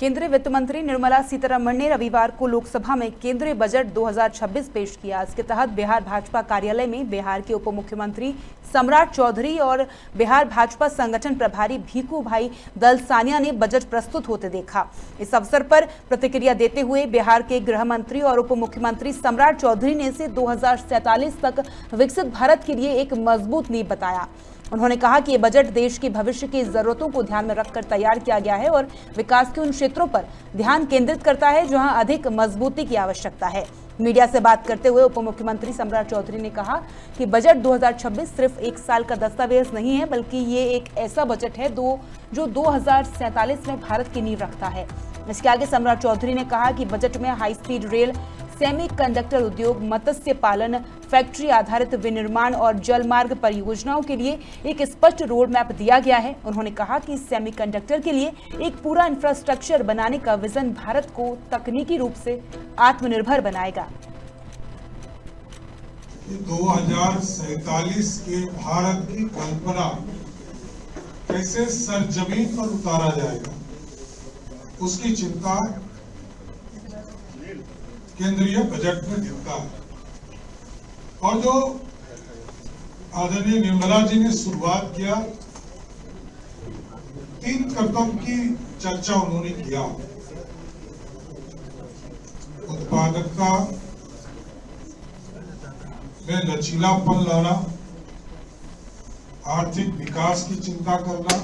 केंद्रीय वित्त मंत्री निर्मला सीतारमण ने रविवार को लोकसभा में केंद्रीय बजट 2026 पेश किया। इसके तहत बिहार भाजपा कार्यालय में बिहार के उप मुख्यमंत्री सम्राट चौधरी और बिहार भाजपा संगठन प्रभारी भीखू भाई दलसानिया ने बजट प्रस्तुत होते देखा। इस अवसर पर प्रतिक्रिया देते हुए बिहार के गृह मंत्री और उप मुख्यमंत्री सम्राट चौधरी ने इसे 2047 तक विकसित भारत के लिए एक मजबूत नींव बताया। उन्होंने कहा कि ये बजट देश की भविष्य की जरूरतों को ध्यान में रखकर तैयार किया गया है और विकास के उन क्षेत्रों पर ध्यान केंद्रित करता है जहां अधिक मजबूती की आवश्यकता है। मीडिया से बात करते हुए उप मुख्यमंत्री सम्राट चौधरी ने कहा कि बजट 2026 सिर्फ एक साल का दस्तावेज नहीं है, बल्कि ये एक ऐसा बजट है जो 2047 में भारत की नींव रखता है। इसके आगे सम्राट चौधरी ने कहा कि बजट में हाई स्पीड रेल, सेमीकंडक्टर उद्योग, मत्स्य पालन, फैक्ट्री आधारित विनिर्माण और जलमार्ग परियोजनाओं के लिए एक स्पष्ट रोड मैप दिया गया है। उन्होंने कहा कि सेमीकंडक्टर के लिए एक पूरा इंफ्रास्ट्रक्चर बनाने का विजन भारत को तकनीकी रूप से आत्मनिर्भर बनाएगा। 2047 के भारत की कल्पना कैसे सरजमीन पर उतारा जाएगा, उसकी चिंता केंद्रीय बजट में दिखता है। और जो आदरणीय निर्मला जी ने शुरुआत किया, 3 कदम की चर्चा उन्होंने किया। उत्पादकता में लचीलापन लाना, आर्थिक विकास की चिंता करना,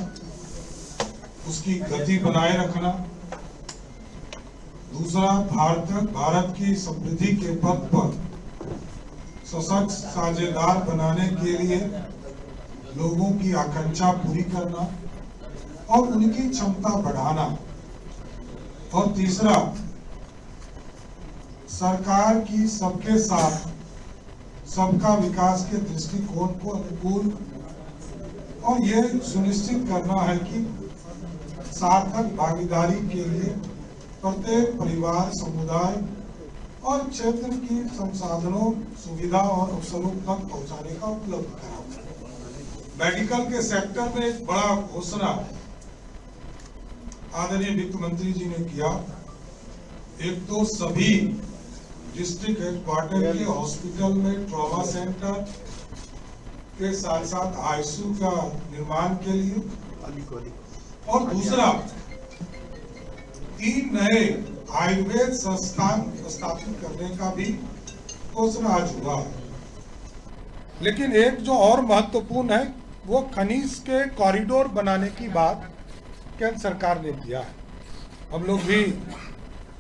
उसकी गति बनाए रखना। दूसरा, भारत की समृद्धि के पथ पर सशक्त साझेदार बनाने के लिए लोगों की आकांक्षा पूरी करना और उनकी क्षमता बढ़ाना। और तीसरा, सरकार की सबके साथ सबका विकास के दृष्टिकोण को अनुकूल और ये सुनिश्चित करना है कि सार्थक भागीदारी के लिए प्रत्येक परिवार, समुदाय और क्षेत्र की संसाधनों, सुविधा और अवसरों तक पहुंचाने का उपलब्ध कराना। मेडिकल के सेक्टर में एक बड़ा घोषणा आदरणीय वित्त मंत्री जी ने किया। एक तो सभी डिस्ट्रिक्ट हेडक्वार्टर के हॉस्पिटल में ट्रॉमा सेंटर के साथ साथ आईसीयू का निर्माण के लिए, और दूसरा 3 नए आयुर्वेद संस्थान स्थापित करने का भी घोषणा आज हुआ है। लेकिन एक जो और महत्वपूर्ण है वो खनिज के कॉरिडोर बनाने की बात केंद्र सरकार ने किया है। हम लोग भी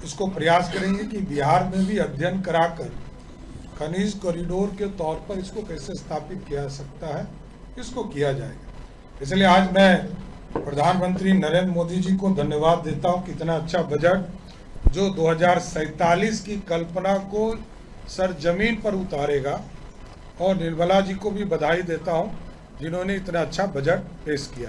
इसको प्रयास करेंगे कि बिहार में भी अध्ययन कराकर खनिज कॉरिडोर के तौर पर इसको कैसे स्थापित किया जा सकता है, इसको किया जाएगा। इसलिए आज मैं प्रधानमंत्री नरेंद्र मोदी जी को धन्यवाद देता हूं कि इतना अच्छा बजट जो 2047 की कल्पना को सरजमीन पर उतारेगा, और निर्मला जी को भी बधाई देता हूं जिन्होंने इतना अच्छा बजट पेश किया है।